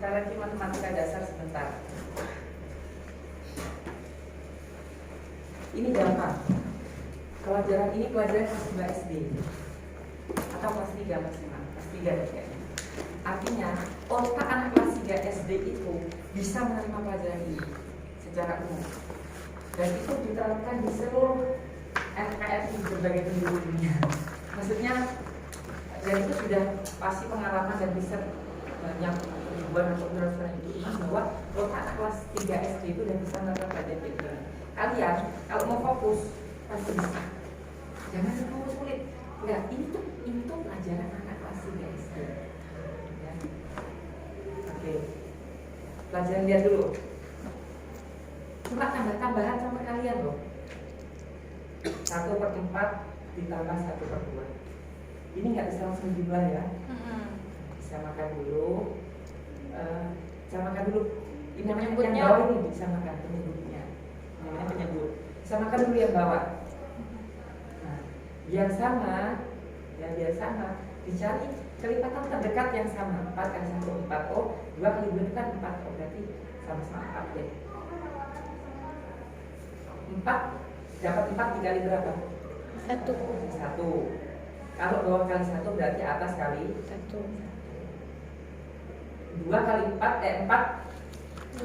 Kita lagi matematika dasar sebentar. Ini gampang. Pelajaran ini pelajaran kelas 2 SD atau kelas 3 maksimal, kelas 3 kayaknya. Artinya otak anak kelas 3 SD itu bisa menerima pelajaran ini secara umum. Dan itu diterapkan di seluruh NKRI di berbagai penjuru dunia. Maksudnya, dan itu sudah pasti pengalaman dan riset banyak ribuan atau ratusan ibu bahwa otak anak kelas 3 SD itu udah bisa menerima pelajaran itu. Kalian kalau mau fokus pasti bisa. Jangan terlalu sulit. Enggak, ini tuh pelajaran anak kelas 3 SD. Ya. Oke. Pelajaran lihat dulu. Cuma tambah-tambahan sama kalian loh. 1/4 ditambah 1/2. Ini nggak bisa langsung jumlah ya. Bisa makan dulu. Bisa makan dulu. Ini namanya yang bawah ini bisa makan penyebutnya. Namanya penyebut. Bisa makan dulu yang bawah. Nah, biar sama, ya biar sama. Dicari kelipatan terdekat yang sama. 4 kali 1 4 oh, 2 kali 2 itu kan 4 oh, berarti sama-sama 4 deh. 4 dapat 4 dikali berapa? 1. Kalau bawah kali 1 berarti atas kali 1. 2 kali 4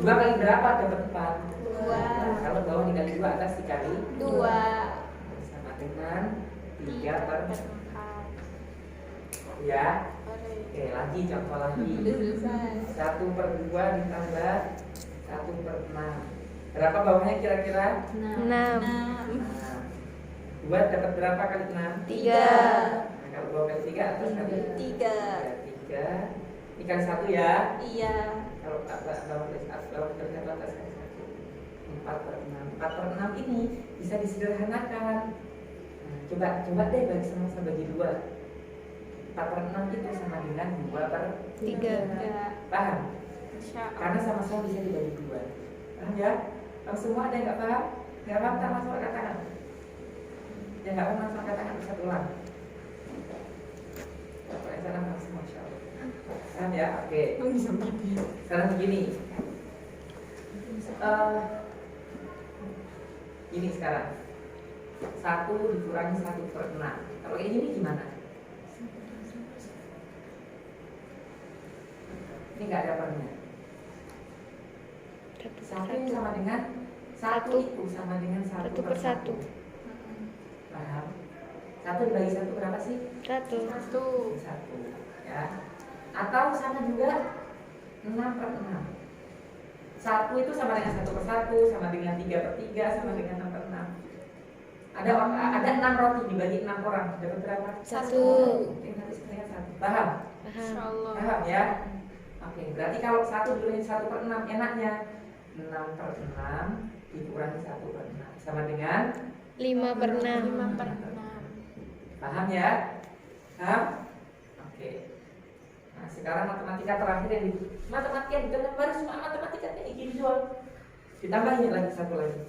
2 kali berapa dapat 4? 2. Kalau bawah dikali 2 atas dikali 2. sama dengan 3/4 4. ya. Oke, lagi contoh lagi. 1/2 ditambah 1/6. Berapa bawahnya kira-kira? 6. 2 dapat berapa kali 6? 3. Nah, kalau bawah kali 3 atas kali 3. 3. Ini kali 1 ya. Iya. Kalau bawah kali 1 atas kali 1. 4/6. 4/6 ini bisa disederhanakan. Nah, coba deh bagi sama-sama bagi 2. 4/6 itu sama dengan 2/3. Paham? Karena sama-sama bisa dibagi 2. Paham ya? Kalau semua ada yang nggak paham? Nggak paham, tak masuk angkat tangan. Yang nggak paham masuk angkat tangan bisa ulang. Pokoknya sana langsung masya Allah. Paham ya? Oke. Sekarang begini. Ini sekarang 1 dikurangi 1/6. Kalau kayak gini gimana? Ini nggak ada pernya. 1 ini sama dengan 1 itu sama dengan 1/1. Paham? 1 dibagi 1 berapa sih? 1. 1 ya. Atau sama juga 6/6. 1 itu sama dengan 1/1, sama dengan 3/3, sama dengan 6/6. Ada 6 roti dibagi 6 orang, dapat berapa? 1. Oke, nanti sebenarnya 1. Paham? Paham ya? Oke, berarti kalau 1 dikurangi 1/6 enaknya 6/6 dikurangi 1/6 sama dengan 5/6. Paham ya? Paham? Oke. Nah, sekarang matematika terakhir yang matematika dengan baru cuma matematika kayak gini doang. Ditambahin lagi satu lagi.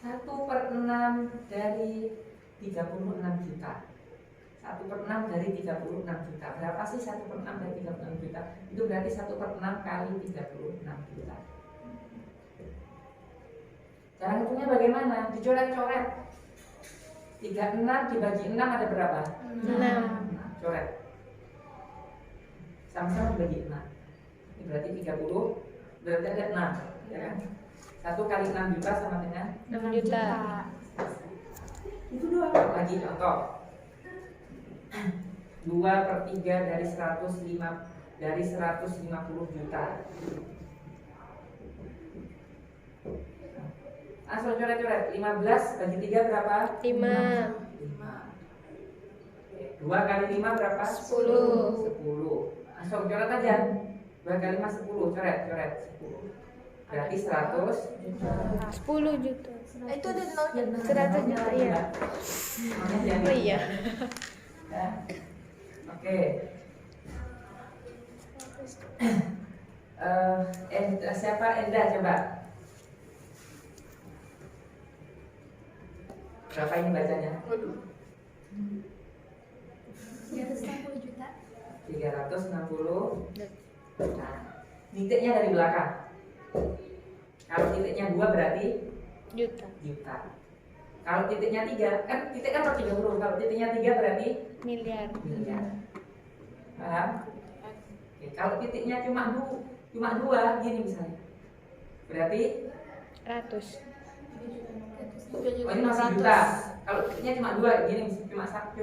1/6 dari 36 juta. 1/6 dari 36 juta. Berapa sih 1/6 dari 36 juta? Itu berarti 1/6 kali 36 juta. Cara hitungnya bagaimana? Dicoret-coret. 36 dibagi 6 ada berapa? 6. Coret. Sama-sama dibagi 6. Ini berarti 30. Berarti ada 6, ya kan? 1 kali 6 juta sama dengan 6 juta. Itu doang. Lagi contoh. 2/3 dari 150 juta. Langsung coret-coret. 15 bagi 3 berapa? 5. 2 kali 5 berapa? 10. 10. Langsung coret aja. 2 kali 5 10. Coret 10. Berarti 100 10 juta. Itu ada nolnya. 100 juta ya. Oh iya. Ya. Oke. Siapa Enda coba? Berapa ini bacanya? Di atas 60 juta. 360. Nah, titiknya dari belakang. Kalau titiknya 2 berarti Juta. juta. Kalau titiknya 3, kan titik kan per 30. Kalau titiknya 3 berarti Miliar. miliar. Paham? Oke, kalau titiknya cuma 2 gini misalnya. Berarti Ratus. oh ini masih juta. Kalau titiknya cuma 2 gini cuma 1.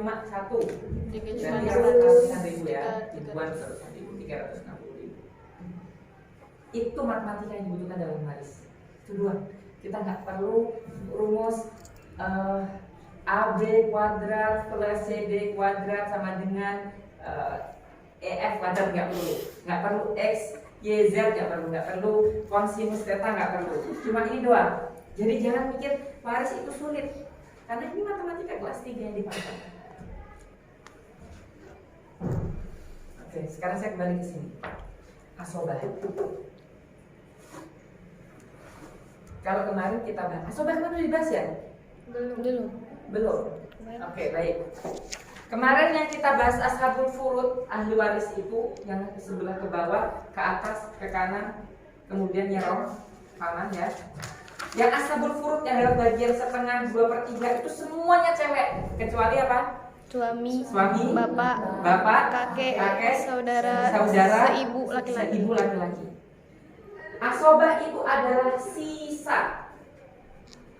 Berarti ratusan ribu ya. Ribuan ratusan ribu, 360.000. Itu matematika yang dibutuhkan dalam waris. Itu 2. Kita nggak perlu rumus AB kuadrat plus CD kuadrat sama dengan EF kuadrat, nggak perlu X, Y, Z nggak perlu kosinus theta nggak perlu. Cuma ini doang. Jadi jangan mikir waris itu sulit, karena ini matematika kelas 3 yang dipakai. Oke, sekarang saya kembali ke sini. Asobah. Kalau kemarin kita bahas, asobah kan udah dibahas ya? Belum. Oke, baik. Kemarin yang kita bahas ashabul furud, ahli waris itu yang sebelah ke bawah, ke atas, ke kanan, kemudian nyerong paman ya. Yang ashabul furud yang dalam bagian setengah 2/3 itu semuanya cewek, kecuali apa? Suami, bapak, kakek, saudara, seibu laki-laki. Asobah itu adalah sisa.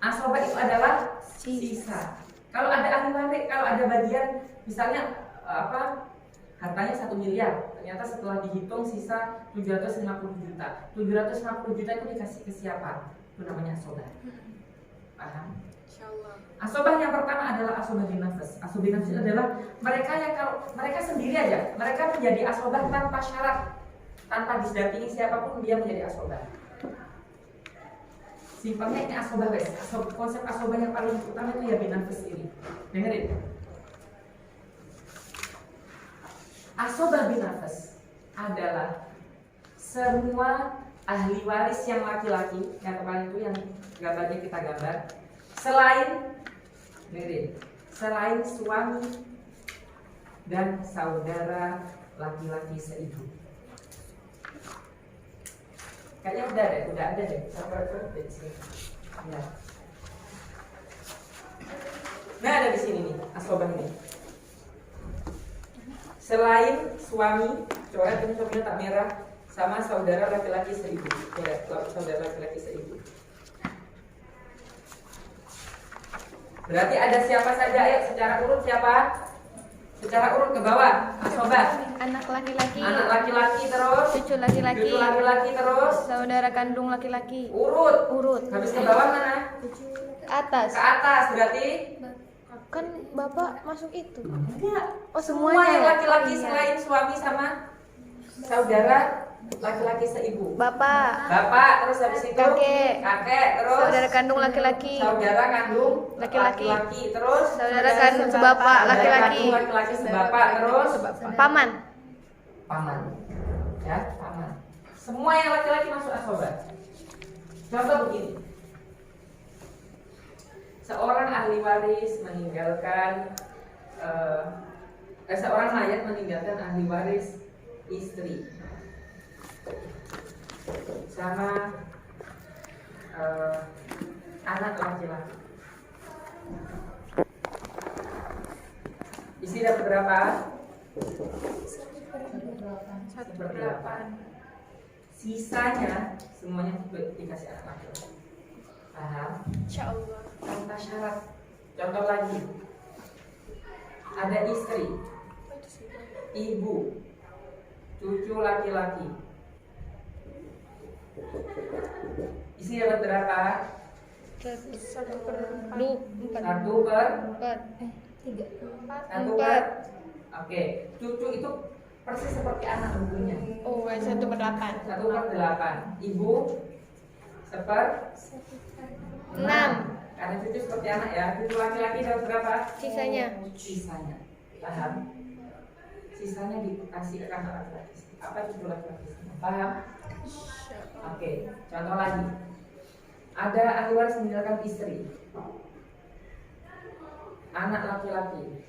Asobah itu adalah sisa. Kalau ada ahli waris, kalau ada bagian misalnya hartanya 1 miliar, ternyata setelah dihitung sisa 750 juta. 750 juta itu dikasih ke siapa? Itu namanya asobah. Paham? Asobah yang pertama adalah asobah binafas. Asobah binafas adalah mereka yang kalau mereka sendiri aja, mereka menjadi asobah tanpa syarat, tanpa didampingi siapapun dia menjadi asobah. Simpelnya ini asobah wes. Konsep asobah yang paling utama itu ya binafas ini. Dengerin. Asobah binafas adalah semua ahli waris yang laki-laki, yang kemarin itu yang gambarnya kita gambar, selain suami dan saudara laki-laki seibu. Kayaknya udah ada deh. Nah, ada di sini nih asobah ini. Selain suami, coret ini suaminya tak merah, sama saudara laki-laki seibu. Ya, saudara laki-laki seibu. Berarti ada siapa saja ya? Secara urut siapa? Secara urut ke bawah. Asobah. Anak laki-laki. Anak laki-laki terus. Cucu laki-laki. Cucu laki-laki terus. Saudara kandung laki-laki. Urut. Habis ke bawah mana? Ke atas. Ke atas berarti Kan bapak masuk itu. enggak. Oh, Semua semuanya. yang laki-laki Iya. selain suami sama saudara laki-laki seibu. Bapak, Terus habis itu Kakek. terus saudara kandung laki-laki. saudara kandung Laki-laki. terus Saudara kandung sebapak saudara laki-laki. kandung laki-laki sebapak terus Paman. ya paman. Semua yang laki-laki masuk asobah. Contoh begini, seorang ahli waris meninggalkan seorang mayat meninggalkan ahli waris istri sama anak laki-laki. Isi dapat berapa? 1/8. Sisanya semuanya dikasih anak laki-laki. Paham? Insyaallah. Tanpa syarat. Contoh lagi, ada istri, ibu, cucu laki-laki. Isi dapat berapa? 1/4. Oke, cucu itu persis seperti anak tentunya. Oh, 1/8. 1/8. Ibu 1/6. Karena cucu seperti anak ya. Cucu laki-laki dapat berapa? Sisanya. Paham? Sisanya dikasih ke anak laki-laki. Apa cucu laki-laki? Paham? Oke, contoh lagi. Ada ahli waris meninggalkan istri, anak laki-laki,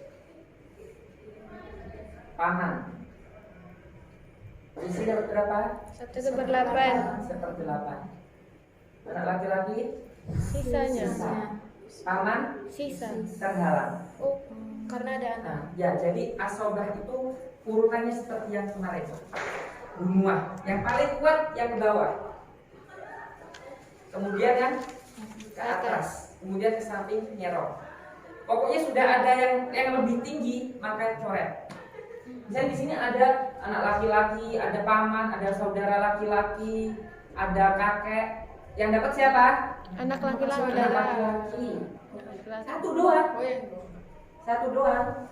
paman, Isi dapat berapa? 1/8. 1/8. Anak laki-laki Sisanya. sisa. Paman Sisa. terhalang. Oh, karena ada anak. Nah, ya jadi asobah itu urutannya seperti yang kemarin. Bunuah. Yang paling kuat yang ke bawah. Kemudian yang ke atas. Kemudian ke samping nyerong. Pokoknya sudah ada yang lebih tinggi maka coret. Misalnya di sini ada anak laki-laki, ada paman, ada saudara laki-laki, ada kakek. Yang dapat siapa? Anak laki-laki. Anak laki-laki. Satu doang. Satu doang.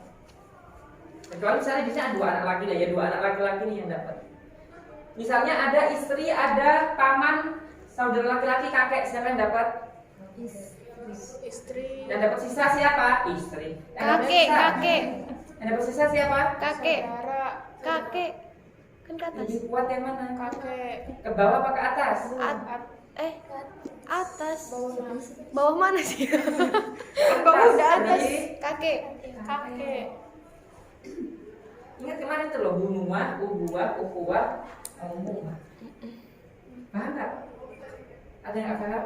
Kecuali misalnya di sini ada 2 anak laki, ya 2 anak laki-laki nih yang dapat. Misalnya ada istri, ada paman, saudara laki-laki, kakek, siapa yang dapat? Istri. Yang dapat sisa siapa? Istri. Yang dapat Kakek, sisa? kakek. Yang dapat sisa siapa? Kakek. Kakek. Kan ke atas. Lebih kuat yang mana? Kakek. Ke bawah apa ke atas? Atas. Bawah mana sih? Bawah udah atas. Jadi, Kakek. Kakek. ingat kemarin tuh loh, bunuah, ubuah, ukuah, umumah. Paham nggak? Ada yang nggak paham?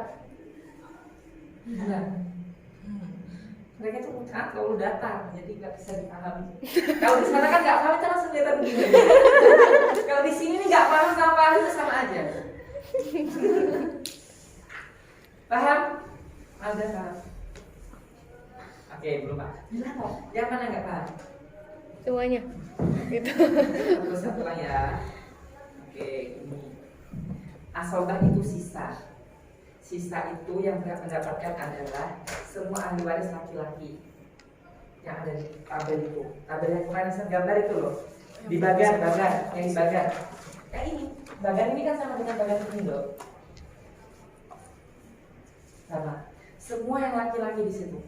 Enggak. Mereka tuh terlalu datar, jadi nggak bisa dipahami. Kalau di sana kan nggak paham, itu langsung kelihatan begini. Kalau di sini nih nggak paham sama paham itu sama aja. Paham? Ada paham? Oke, belum paham. Yang mana nggak paham? Semuanya. Gitu. Satu lagi ya. Oke, ini asobah itu sisa. Sisa itu yang mendapatkan adalah semua ahli waris laki-laki yang ada di tabel itu. Tabel yang kemarin saya gambar itu loh. Di bagan, yang di bagan. Kayak ini. Bagan ini kan sama dengan bagan ini loh. Sama. Semua yang laki-laki di situ.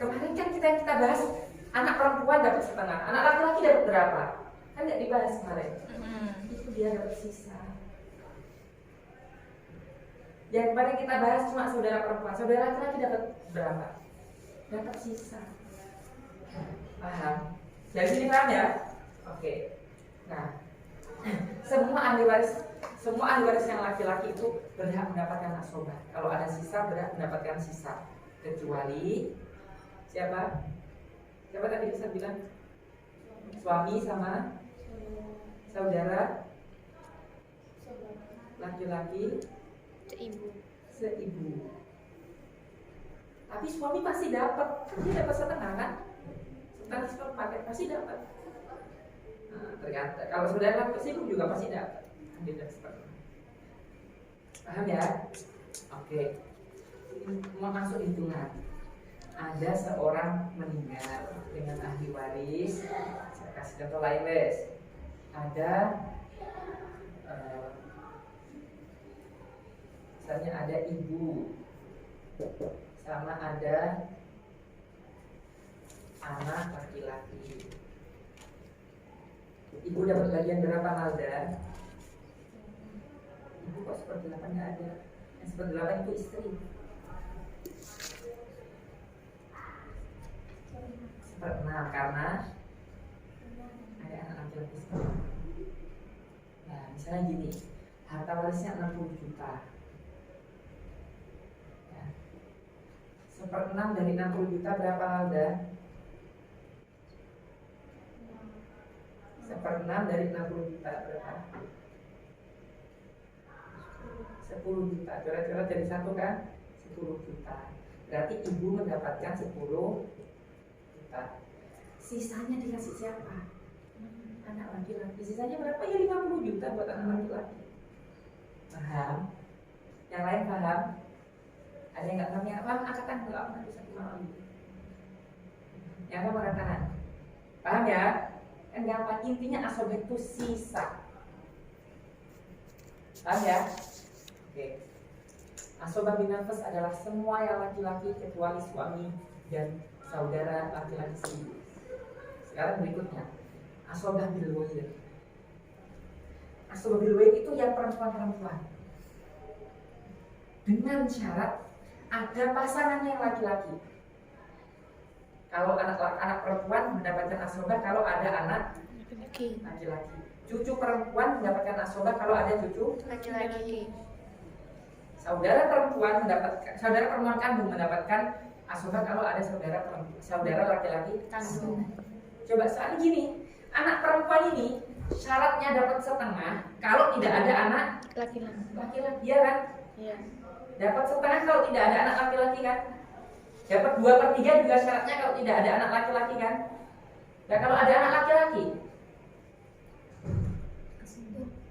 Kemarin kan kita bahas anak perempuan dapat setengah, anak laki-laki dapat berapa? Kan nggak dibahas kemarin. Itu dia dapat sisa. Yang kemarin kita bahas cuma saudara perempuan, saudara laki-laki dapat berapa? Dapat sisa. Paham? Dari sini paham ya? Oke. Nah, semua ahli waris yang laki-laki itu berhak mendapatkan asobah. Kalau ada sisa berhak mendapatkan sisa, kecuali siapa? Siapa tadi bisa bilang? Suami sama saudara laki-laki seibu. Tapi suami pasti dapat, dia dapat setengah kan? Setengah seperempat pasti dapat. Nah, ternyata kalau saudara laki seibu juga pasti dapat. Beda seperti. Paham ya? Oke. Mau masuk hitungan. Ada seorang meninggal dengan ahli waris. Saya kasih contoh lain, wes. Ada misalnya ada ibu sama ada anak laki-laki. Ibu dapat bagian berapa, Malda? Ibu kok seperti-8 nggak ada. Yang seperti-8 itu istri. Seperti-6 karena ada anak laki-laki semua. Nah, misalnya gini, harta warisnya 60 juta. Ya. 1/6 dari 60 juta berapa, Alda? 1/6 dari 60 juta berapa? 10 juta. Coret-coret jadi 1 kan? 10 juta. Berarti ibu mendapatkan 10 juta. Sisanya dikasih siapa? Anak laki-laki. Sisanya berapa? Ya 50 juta buat anak laki-laki. Paham? Yang lain paham? Ada yang nggak paham? Yang paham angkat tangan. Nggak paham bisa malam. Yang paham angkat tangan. Paham ya? Kan gampang. Intinya asobah itu sisa. Paham ya? Oke. Asobah binafas adalah semua yang laki-laki kecuali suami dan saudara laki-laki sendiri. Sekarang berikutnya, asobah bilwir. Asobah bilwir itu yang perempuan-perempuan. Dengan syarat ada pasangannya yang laki-laki. Kalau anak perempuan mendapatkan asobah kalau ada anak laki-laki. Cucu perempuan mendapatkan asobah kalau ada cucu Laki-laki. saudara perempuan kandung mendapatkan asobah kalau ada saudara laki-laki kandung. Coba soalnya gini, anak perempuan ini syaratnya dapat setengah kalau tidak ada anak Laki-laki. ya kan? Iya. Dapat setengah kalau tidak ada anak laki-laki kan? Dapat 2/3 juga syaratnya kalau tidak ada anak laki-laki kan? Nah kalau ada anak laki-laki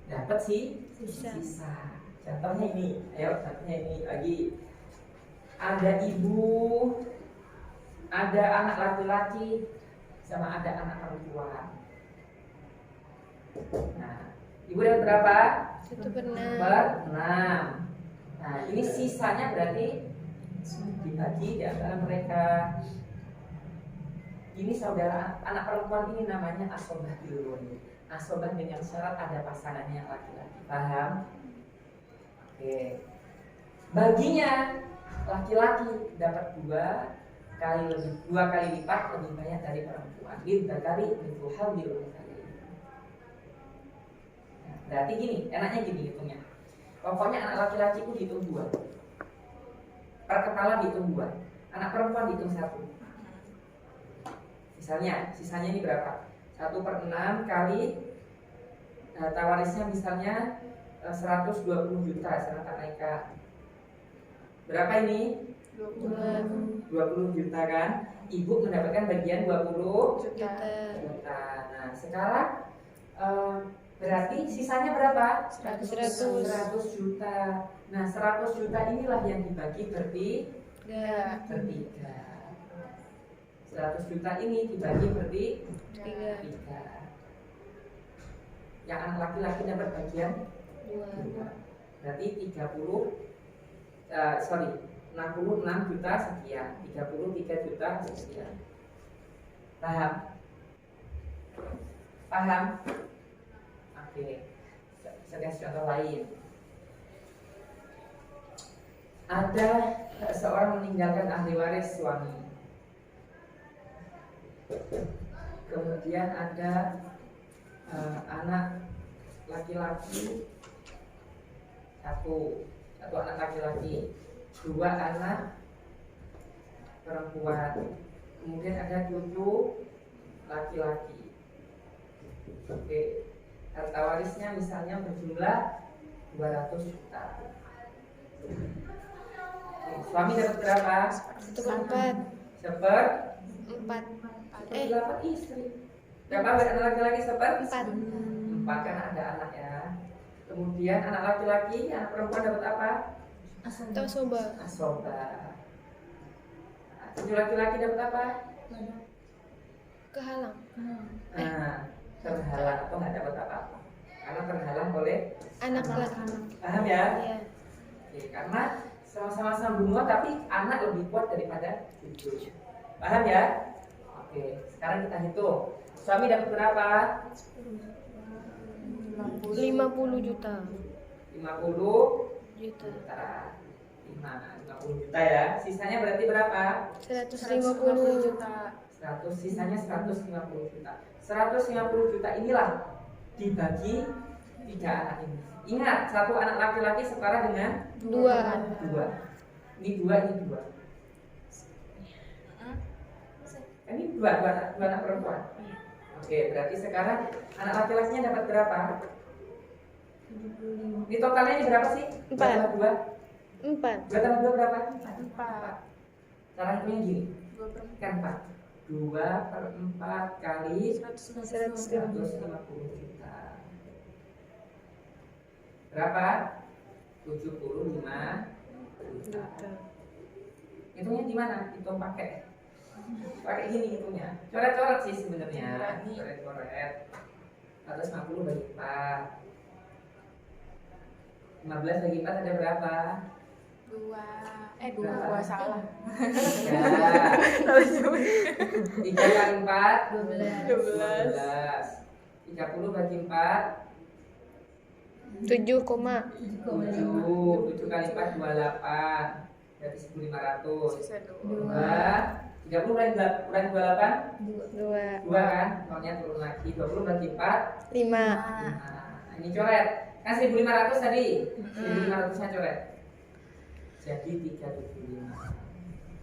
dapat sisa. Contohnya ini, contohnya ini lagi ada ibu, ada anak laki-laki, sama ada anak perempuan. Nah, ibu dapat berapa? 1/6. Nah, ini sisanya berarti dibagi di antara mereka. Ini saudara anak perempuan ini namanya asobah bilun. Asobah dengan syarat ada pasangannya laki-laki. Paham? Oke. Baginya laki-laki dapat 2 kali lipat lebih banyak dari perempuan. Kali itu hal bilun. Berarti gini, enaknya gini hitungnya. Pokoknya anak laki-laki itu dihitung 2. Per kepala dihitung 2. Anak perempuan dihitung 1. Misalnya, sisanya ini berapa? 1/6 kali tawarisnya misalnya 120 juta sekarang tak naikkan. Berapa ini? 20 juta kan? Ibu mendapatkan bagian 20 juta. Nah, sekarang berarti sisanya berapa? 100 juta. Nah, 100 juta inilah yang dibagi bertiga. 100 juta ini dibagi bertiga. Yang anak laki-laki dapat bagian 2. Berarti 66 juta sekian. 33 juta sekian. Paham? Oke. Saya kasih contoh lain. Ada seorang meninggalkan ahli waris suami. Kemudian ada anak laki-laki satu anak laki-laki, 2 anak perempuan, kemudian ada cucu laki-laki. Oke, harta warisnya misalnya berjumlah 200 juta. Oke, suami dapat berapa? 1/4. 8 istri. Berapa anak laki-laki? 4 kan ada anak ya. Kemudian anak laki-laki, anak perempuan dapat apa? Asobah. Cucu laki-laki dapat apa? Kehalang. Terhalang atau nggak dapat apa-apa. Karena terhalang oleh Anak laki. Paham ya? Iya. Oke, karena sama-sama sambung tapi anak lebih kuat daripada cucu. Paham ya? Oke, sekarang kita hitung. Suami dapat berapa? 50 juta. 50 Juta. juta. 50 juta ya. Sisanya berarti berapa? 150 juta. 100, sisanya 150 juta. 150 juta inilah dibagi 3 anak ini. Ingat, 1 anak laki-laki setara dengan 2. Ini 2, ini 2. Ini 2 anak perempuan. Oke, berarti sekarang anak laki-lakinya dapat berapa? 75. Ini totalnya ini berapa sih? 4. 2 tambah 2 berapa? 4. Cara hitungnya gini. Kan 4. 2/4 kali 150 juta. Berapa? 75 juta. Hitungnya gimana? Hitung pakai gini hitungnya. Coret-coret sih sebenarnya. Coret-coret. 150 bagi 4. 15 bagi 4 ada berapa? 2 salah. 3 kali 4 12. 30 bagi 4 7, 7 kali 4 28. Berarti 1.500. 2 30 kurangi 28 2 2 kan, nolnya turun lagi, 20 berarti 4 5 Nah, ini coret kan 1.500 tadi, 1.500 nya coret jadi 375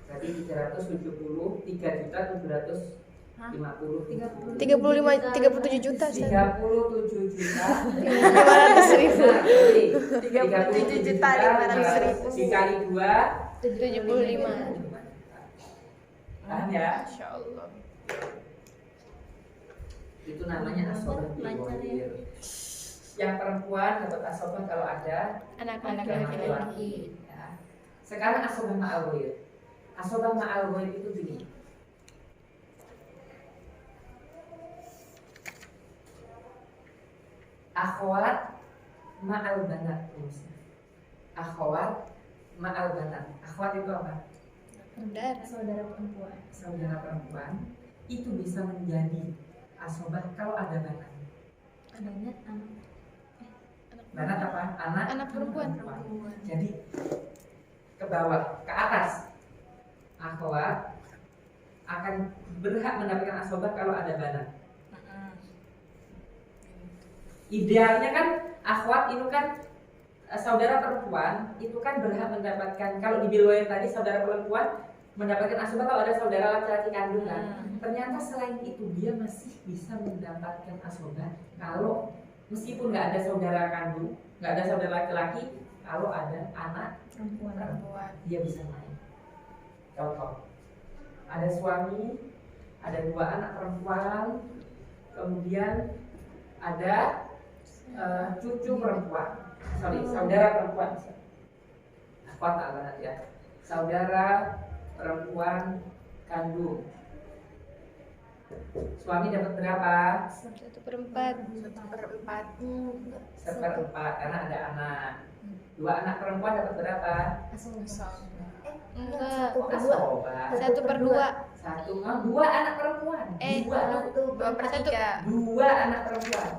berarti 370 3.750 37 juta 37 juta 500.000 37 juta 500.000 dikali 2 75 paham ya? Masya Allah. Itu namanya asobah biwahir. Yang perempuan dapat asobah kalau ada anak-anak yang laki-laki. laki-laki ya. Sekarang asobah ma'al ghair. Asobah ma'al ghair itu gini. Akhwat ma'al banat. Akhwat ma'al banat. Akhwat itu apa? Saudara perempuan. Saudara perempuan itu bisa menjadi asobah kalau ada banat. Adanya anak. Banat apa? Anak perempuan. Jadi ke bawah, ke atas. Akhwat akan berhak mendapatkan asobah kalau ada banat. Idealnya kan akhwat itu kan saudara perempuan itu kan berhak mendapatkan, kalau di Bilwair tadi saudara perempuan mendapatkan asobah kalau ada saudara laki-laki kandungan. Ternyata selain itu dia masih bisa mendapatkan asobah kalau meskipun nggak ada saudara kandung, nggak ada saudara laki-laki, kalau ada anak perempuan dia bisa main. Contoh, ada suami, ada 2 anak perempuan, kemudian ada cucu perempuan, saudara perempuan, akhwat banget ya, saudara perempuan kandung. Suami dapat berapa? 1/4 1/4 karena ada anak. 2 anak perempuan dapat berapa? enggak Asobah. 1/2 2 anak perempuan. 2/3 2 anak perempuan.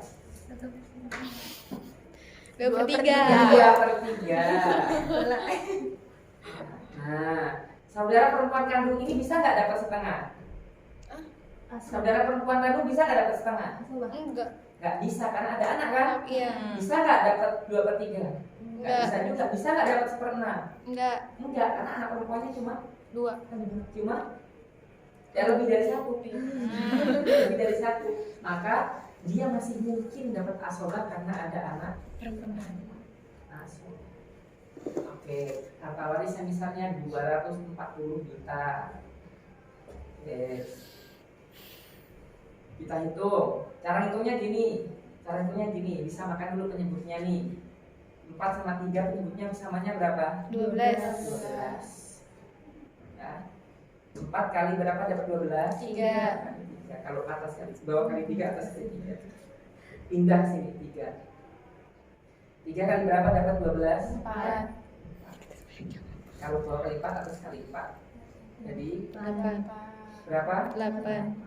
2/3 Nah, saudara perempuan kandung ini bisa nggak dapat setengah? Saudara perempuan kandung bisa nggak dapat setengah? enggak Nggak bisa karena ada anak kan? iya Bisa nggak dapat 2/3? Nggak Nggak. bisa juga. Bisa nggak dapat 1/6? enggak Enggak, karena anak perempuannya cuma 2 ya lebih dari 1. Lebih dari 1. Maka dia masih mungkin dapat asobah karena ada anak perempuan. asobah. Oke, harta warisnya misalnya 240 juta. Oke. Kita hitung. Cara hitungnya gini. Bisa makan dulu penyebutnya nih. 4 sama 3 penyebutnya samanya berapa? 12 Ya. 4 kali berapa dapat 12? 3 Ya, kalau atas kali bawah kali 3, atas kali 3. Pindah sini 3. 3 kali berapa dapat 12? 4. Kalau bawah kali 4, atas kali 4. Jadi 8 berapa? 8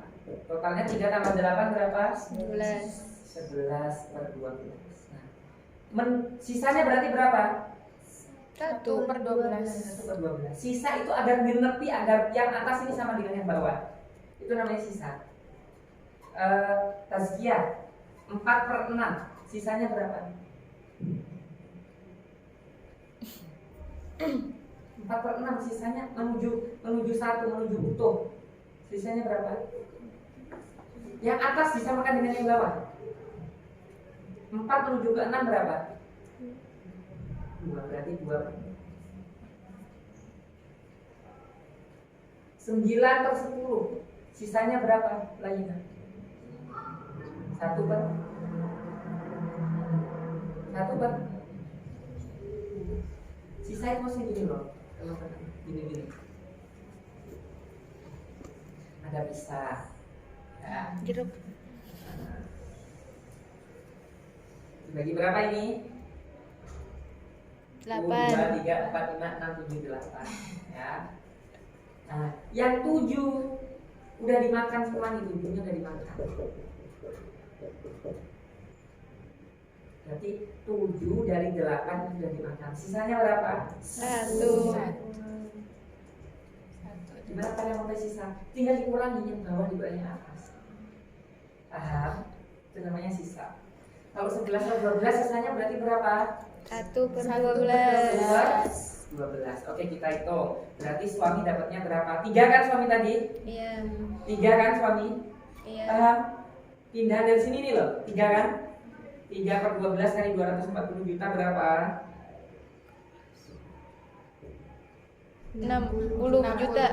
Totalnya 3 tambah 8 berapa? 11 11/12. Nah, sisanya berarti berapa? 1/12 1/12. Sisa itu agar dimengerti, agar yang atas ini sama dengan yang bawah. Itu namanya sisa. Tazkiyah 4/6. Sisanya berapa? 4/6 sisanya menuju 1, menuju utuh. Sisanya berapa? Yang atas disamakan dengan yang bawah. 4 menuju ke 6 berapa? 2, berarti 2. 9/10. Sisanya berapa? Lainnya 1/1 sisa itu masih gini loh. Gini. Ada pisah. Ya. jeruk Dibagi berapa ini? 8 2, 3, 4, 5, 6, 7, 8. Ya. Nah, yang 7 udah dimakan semua nih, 7-nya udah dimakan. Berarti 7 dari 8 sudah dimakan. Sisanya berapa? 1 Gimana kalian sampai sisa? Tinggal dikurangi yang bawah dibanding yang atas. Paham? Itu namanya sisa. Kalau 11 per 12 sisanya berarti berapa? 1/12. 12. Oke, kita hitung. Berarti suami dapatnya berapa? 3 kan suami tadi? Iya. 3 kan suami? Iya. Paham? Pindah dari sini nih loh, 3 kan? 3 per 12 kali 240 juta berapa? 60 juta.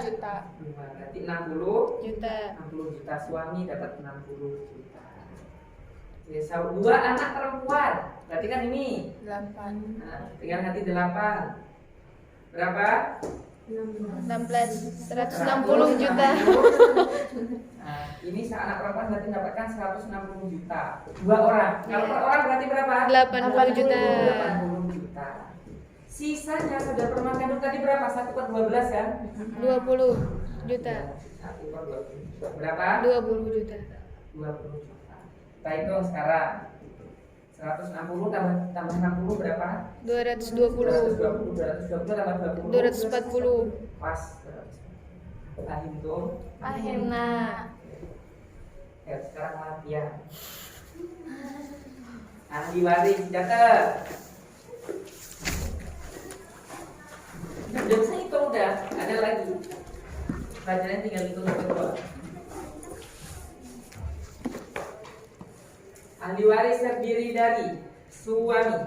Berarti 60 Juta. juta. Suami dapat 60 juta. Oke, dua anak perempuan. Berarti kan ini 8. nah, tinggal nanti 8. Berapa? 16. 160 juta. Nah, ini anak perempuan berarti mendapatkan 160 juta. 2 orang. Kalau per orang berarti berapa? 80 juta. 80 juta. Sisanya saudara perempuan kandung tadi berapa? 1 per 12 kan? 20 juta. 1 per 12. Berapa? 20 juta. 20 juta. Kita hitung sekarang. 160 tambah 60 berapa? 220. 220 tambah 20. 240. Pas. Kita hitung. Nah. Ya, sekarang latihan. Ahli waris catat. Udah bisa hitung udah, ada lagi. Pelajaran tinggal hitung kedua. Ahli waris terdiri dari suami,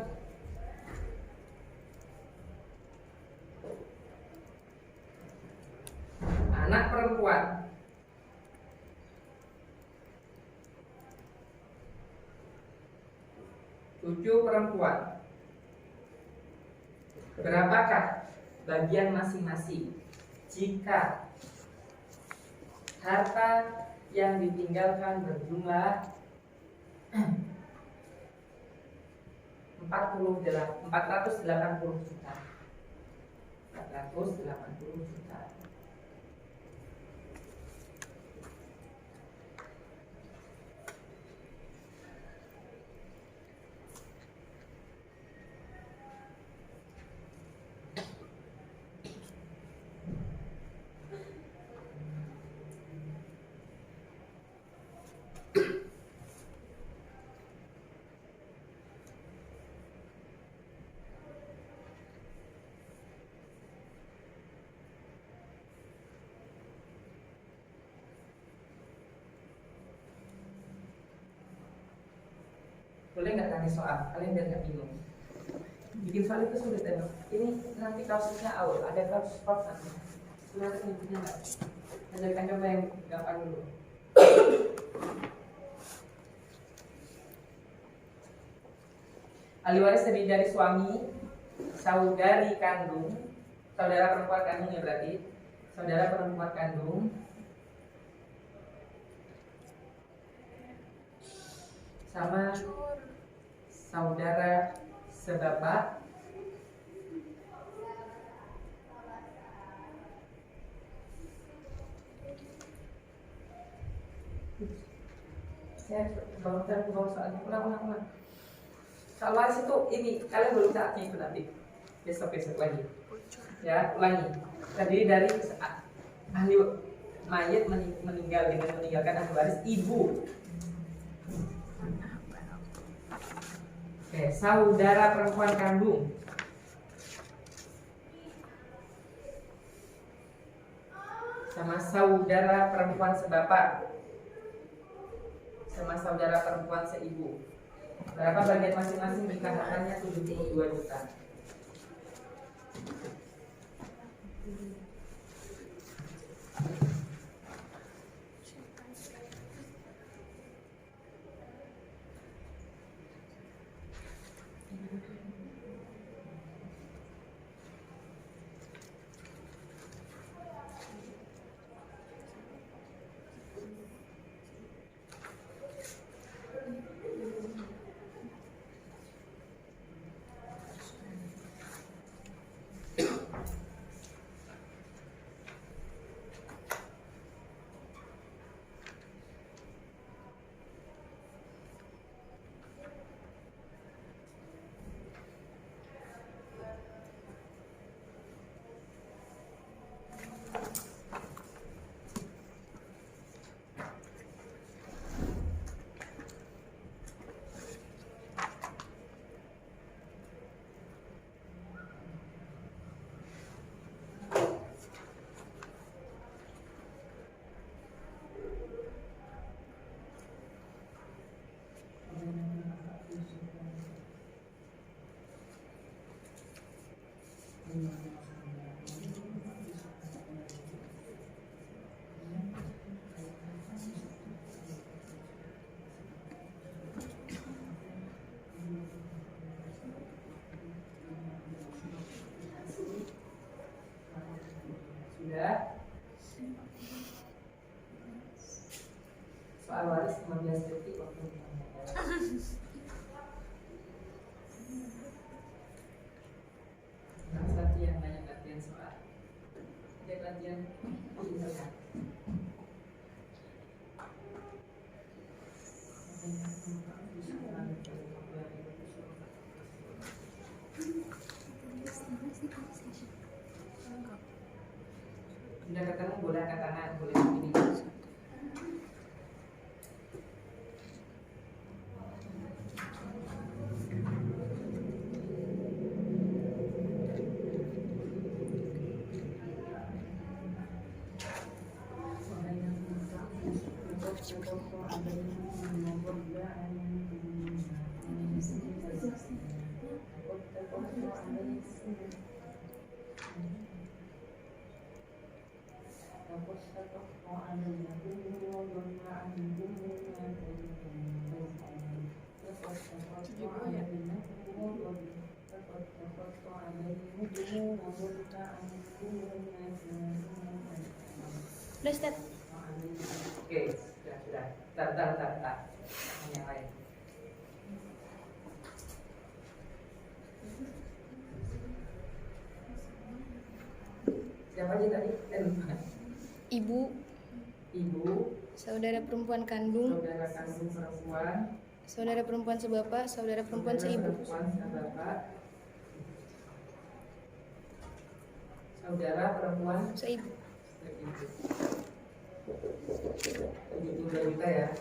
anak perempuan, cucu perempuan. Berapakah bagian masing-masing jika harta yang ditinggalkan berjumlah 480 juta. 480 juta. Boleh nggak tanya soal? Kalian biar nggak bingung. Bikin soal itu sulit ya. Ini nanti kasusnya awal, ada kasus sport nanti. Sudah ibunya nggak? Ajarkan coba yang gampang dulu. Ahli waris terdiri dari suami, saudari kandung, saudara perempuan kandung ya berarti, saudara perempuan kandung, sama saudara sebapak, saya bawa soalnya ulang. Soal waris itu ini kalian belum saatnya itu nanti besok lagi ya, ulangi. Terdiri dari ahli mayat meninggal dengan meninggalkan ahli waris ibu. Oke, saudara perempuan kandung, sama saudara perempuan sebapak, sama saudara perempuan seibu. Berapa bagian masing-masing jika hartanya 72 juta? Pak Waris 15 detik waktu menyampaikan. Nah, satu yang banyak latihan soal. Dia latihan pintar. Sudah ketemu boleh angkat tangan, boleh begini. Udah start. Oke, sudah. Tak. Yang lain. Siapa aja tadi? Ibu, Ibu, saudara perempuan kandung, saudara kandung perempuan, saudara perempuan sebapak, saudara perempuan seibu. Saudara perempuan Seibu. Begitu udah kita ya.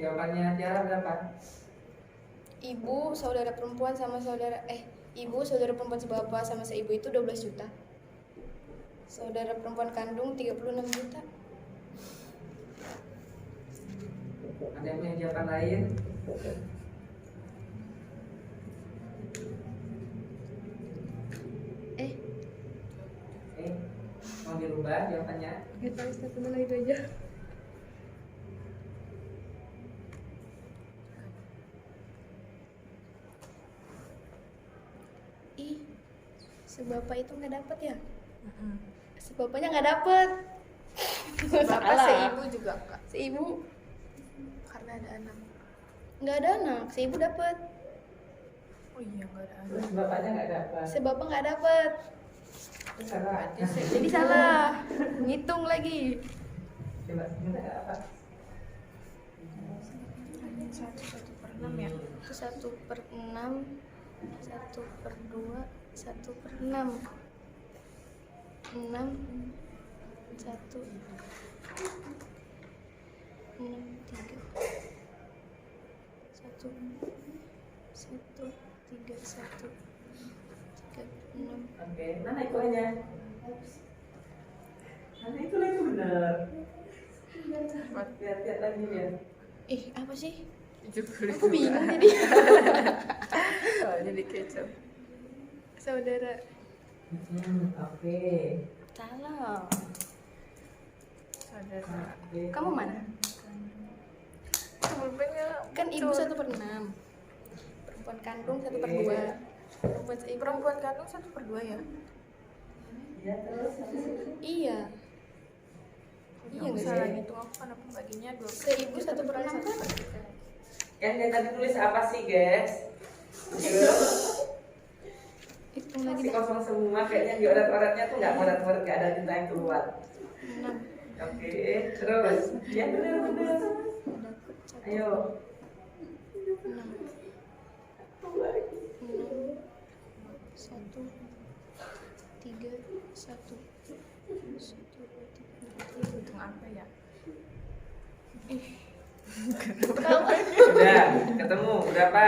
Jawabannya Tiara berapa? Ibu, saudara perempuan sama ibu, saudara perempuan sebapak sama seibu itu 12 juta. Saudara perempuan kandung 36 juta. Ada yang punya jawaban lain? Mau dirubah jawabannya? Nggak tahu, satu lagi itu aja. Ih, sebapak itu nggak dapat ya? Sebapaknya nggak dapat. Bapak seibu juga enggak. Seibu Karena ada anak. nggak ada anak, seibu dapat. Oh iya, enggak ada anak. Terus bapaknya nggak dapat. Sebapak nggak dapat. Itu salah. Jadi salah. Ngitung lagi. Coba kita apa? 1/6 ya. Itu 1/6, 1/2, 1/6. 6 1 6 3 1 1 3 1 3 6. Oke, mana hitungannya? Mana itulah itu benar. Lihat lagi ya. Apa sih? 70. Aku bingung jadi. Jadi kecap. Saudara. Oke. Salah. Saudara. Kamu mana? Pulpennya Kan ibu 1/6. Perempuan kandung 1/2. Perempuan seibu. perempuan kandung 1/2 ya. Iya terus. Iya. Iya Nggak nggak salah sih? gitu, aku kan aku baginya 2. Seibu 1/6 kan? Kan dia tadi tulis apa sih, guys? Hitung lagi Masih dah. kosong semua, kayaknya di orat-oratnya tuh nggak orat-orat, nggak ada tinta yang keluar. 6. Oke, terus. Ya benar. Ayo. 6 1 3 1 Hitung apa ya? Udah, ketemu. Berapa?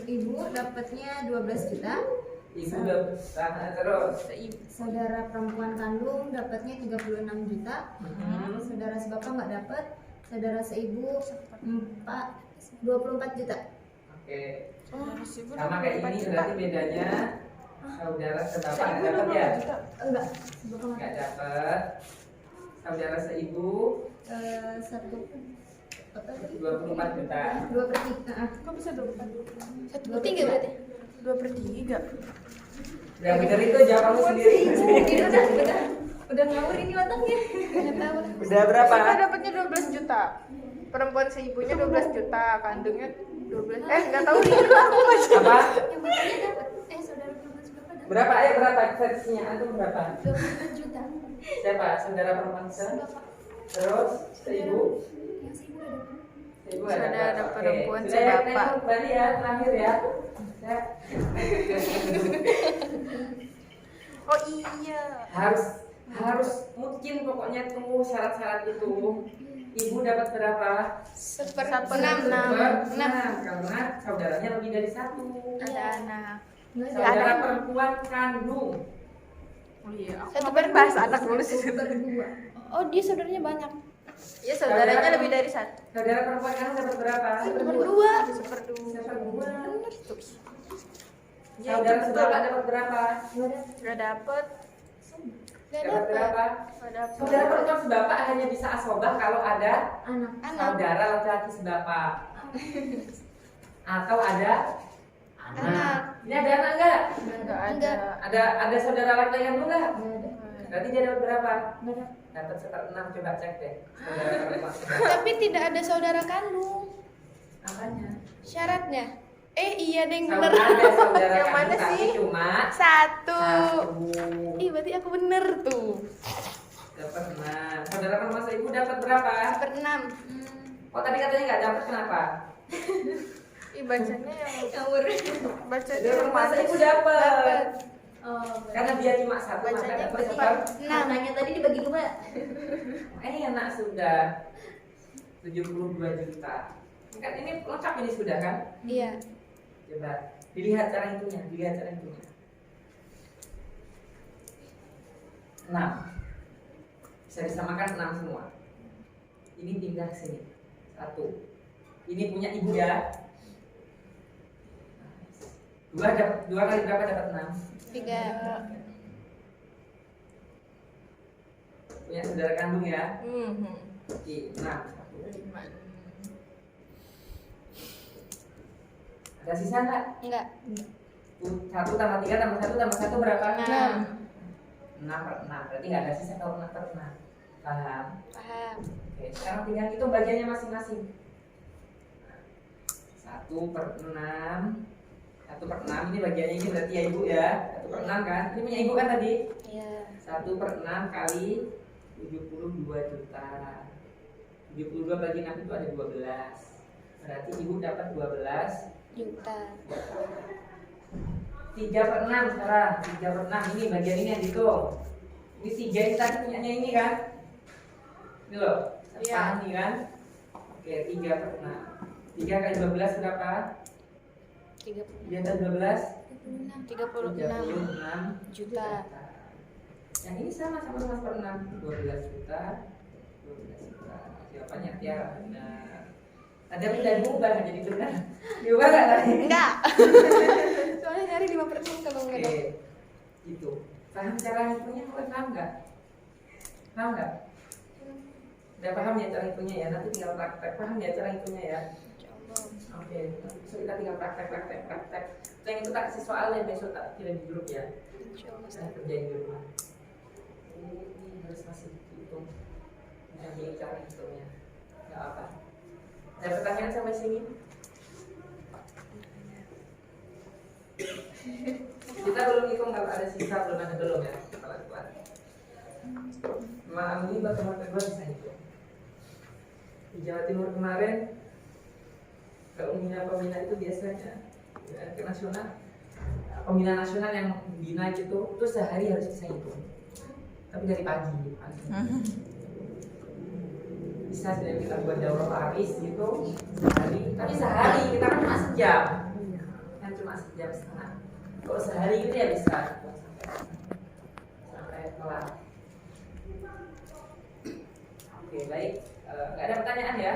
Ibu dapatnya 12 juta. Ibu udah terus. Saudara perempuan kandung dapatnya 36 juta. Saudara sebapak nggak dapat. Saudara seibu 24 juta. Oke. Saudara seibu Sama kayak 24 ini juta. berarti bedanya saudara sebapak Seibu nggak dapat ya? 24 juta. Enggak, sebapak Nggak dapat. Saudara seibu 24 juta. 2/3. Kok bisa 24? 1/3 berarti. 2/3. Yang benar itu jawabanmu sendiri. Udah. Udah ngawur ini otaknya. Nggak tahu. Udah berapa? Kita dapatnya 12 juta. Perempuan seibunya 12 juta, kandungnya 12. Enggak tahu nih. Aku baca. Apa? Yang bapaknya dapat. Saudara perempuan seberapa dapat? Berapa? Berapa versinya? Antum berapa? 24 juta. Siapa? Saudara perempuan se? Bapak. Terus seibu? Yang seibu udah dapat. Seibu nggak dapat. Saudara Oke. perempuan Sudah ya, sebapak. tengok kembali ya terakhir ya. Ya. Oh iya. Harus mungkin pokoknya tunggu syarat-syarat itu. Ibu dapat berapa? Seperenam. Karena saudaranya lebih dari satu. Ada anak. Saudara perempuan kandung. Oh iya. Aku Satu ngapain per bahas anak dulu sih. Oh, dia saudaranya banyak. Ya saudaranya lebih dari satu. Saudara perempuan kandung dapat berapa? Seperdua. Seperdua. Seperdua. Ya, Saudara itu sebapak betul. dapat berapa? Gak dapet. Gak Dapat dapat. berapa? Gak dapet. Saudara perempuan sebapak hanya bisa asobah kalau ada Anak. saudara laki-laki sebapak. Atau ada Anak. Ini ada anak enggak? Gak Enggak. ada. Ada saudara laki-laki kandung enggak? Nggak ada. Berarti dia dapat berapa? Nggak ada. Dapat 1/6, coba cek deh. Saudara perempuan sebapak. Tapi tidak ada saudara kandung. Apanya? Syaratnya. Iya deng, Kalau bener. ada saudara Yang mana kandung tapi sih? cuma Satu. satu. Ih, berarti aku bener tuh. Dapat 6. Saudara perempuan seibu dapat berapa? Seperenam. Oh tadi katanya nggak dapat, kenapa? Ih bacanya yang Ngawur. bacanya Saudara yang perempuan mana seibu sih? dapat. Oh, Karena dia cuma satu maka Bacanya dapat berapa? seper. hartanya tadi dibagi 2. Enak sudah 72 juta. Kan ini lengkap ini sudah kan? Iya. Coba dilihat cara hitungnya, dilihat cara hitungnya. 6. Bisa disamakan 6 semua. Ini pindah ke sini. 1. Ini punya ibu ya. 2 kali berapa dapat 6? 3. Punya saudara kandung ya. Mhm. Oke, 6. 5. Ada sisa nggak? Enggak. 1 tambah 3 tambah 1 tambah 1 berapa? 6. 6/6. Berarti nggak ada sisa kalau 6/6. Paham? Paham. Oke, sekarang tinggal hitung bagiannya masing-masing. 1/6. 1/6 ini bagiannya ini berarti ya ibu ya. 1/6 kan? Ini punya ibu kan tadi? Iya. 1/6 kali 72 juta. 72 bagi 6 itu ada 12. Berarti ibu dapat 12 Juta. 3/6 sekarang. 3/6 ini bagian ini yang dihitung. Ini 3 ini tadi punyanya ini kan? Ini loh. Iya. Ini kan? Oke, 3/6. 3 kali 12 berapa? 36 3 kali 12 36 juta. Yang ini sama 1/6. 12 juta. 12 juta. Jawabannya Tiara benar. Ada pindah diubah nggak jadi benar? Diubah nggak tadi? Enggak. Soalnya nyari 5% kalau enggak Oke, dapat. itu. Paham cara hitungnya? Kalian paham nggak? Paham nggak? Udah paham ya cara hitungnya ya? Nanti tinggal praktek. Paham ya cara hitungnya ya? Insyaallah. Oke, so kita tinggal praktek. Yang itu tak kasih soalnya besok tak kirim di grup ya. Insyaallah. Saya kerjain di rumah. Ini harus masih dihitung. Jadi cara hitungnya. Nggak apa. Ada pertanyaan sampai sini? Kita belum hitung kalau ada sisa, belum ada belum ya. Pelan-pelan. Maaf ini baru teman kedua bisa hitung. Di Jawa Timur kemarin pembina itu biasanya ya, ke nasional, pembina nasional yang bina gitu itu sehari harus bisa hitung, tapi dari pagi. Bisa sih kita buat daurah Paris gitu sehari, tapi sehari kita kan cuma sejam, kan cuma sejam setengah. Kalau sehari gitu ya bisa sampai kelar. Oke baik, nggak ada pertanyaan ya?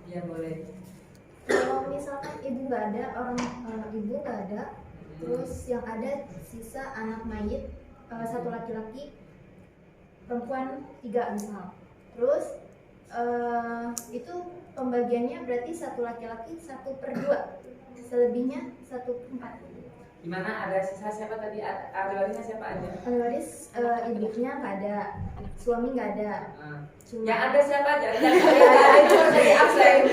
Ya boleh. Kalau misalkan ibu nggak ada, ibu nggak ada, terus yang ada sisa anak mayit, 1 laki-laki, perempuan 3 misal. Terus itu pembagiannya berarti 1 laki-laki 1/2, selebihnya 1/4. Gimana, ada sisa siapa tadi? Ahli warisnya siapa aja? Ahli waris ibunya nggak ada, suami nggak ada. Cuma Yang ada siapa aja? Yang dari absen.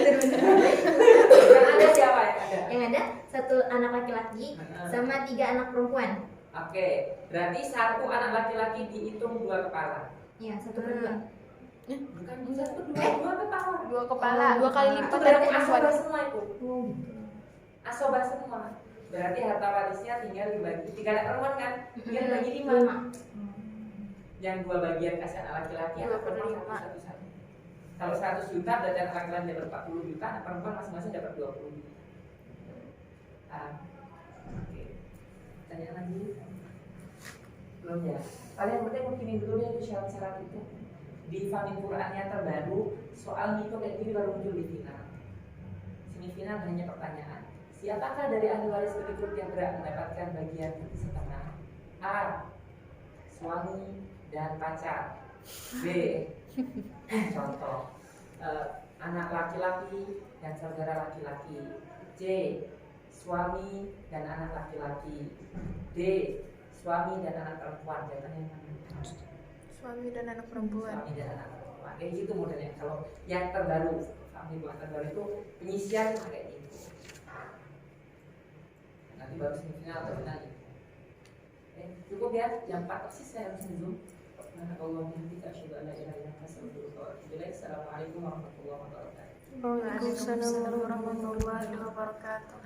Yang ada siapa yang ada? yang ada satu anak laki-laki sama 3 anak perempuan. Oke, berarti satu anak laki-laki dihitung 2 kepala. Iya, 1 per 2. Bukan satu, dua kepala. 2 kepala. 2 kali Itu lipat dari berarti perempuan. asobah semua itu. Oh, gitu. Asobah semua. Berarti harta warisnya tinggal dibagi 3 anak perempuan kan? Tinggal dibagi 5. 5. Yang 2 bagian kasih anak laki-laki, anak 2 per perempuan 5. satu-satu. Kalau 100 juta berarti anak laki-laki dapat 40 juta, anak perempuan masing-masing dapat 20 juta. Oke. Tanya lagi? Belum ya? Kalian penting mungkinin dulu ya itu syarat-syarat itu. Di Fahmi Qurannya terbaru, soal itu kayak gini baru muncul di final. Semifinal hanya pertanyaan. Siapakah dari ahli waris berikut yang berhak mendapatkan bagian setengah? A. Suami dan pacar. B. Contoh, anak laki-laki dan saudara laki-laki. C. Suami dan anak laki-laki. D. Suami dan anak perempuan. Jawabannya yang mana? Suami dan anak perempuan. Suami dan anak perempuan. Kayak gitu modelnya. Kalau yang terbaru, Fahmi Quran terbaru itu penyisian kayak gitu. Nanti baru semifinal atau final. Cukup ya, jam 4 persis saya harus zoom. Assalamualaikum warahmatullahi wabarakatuh. Waalaikumsalam warahmatullahi wabarakatuh.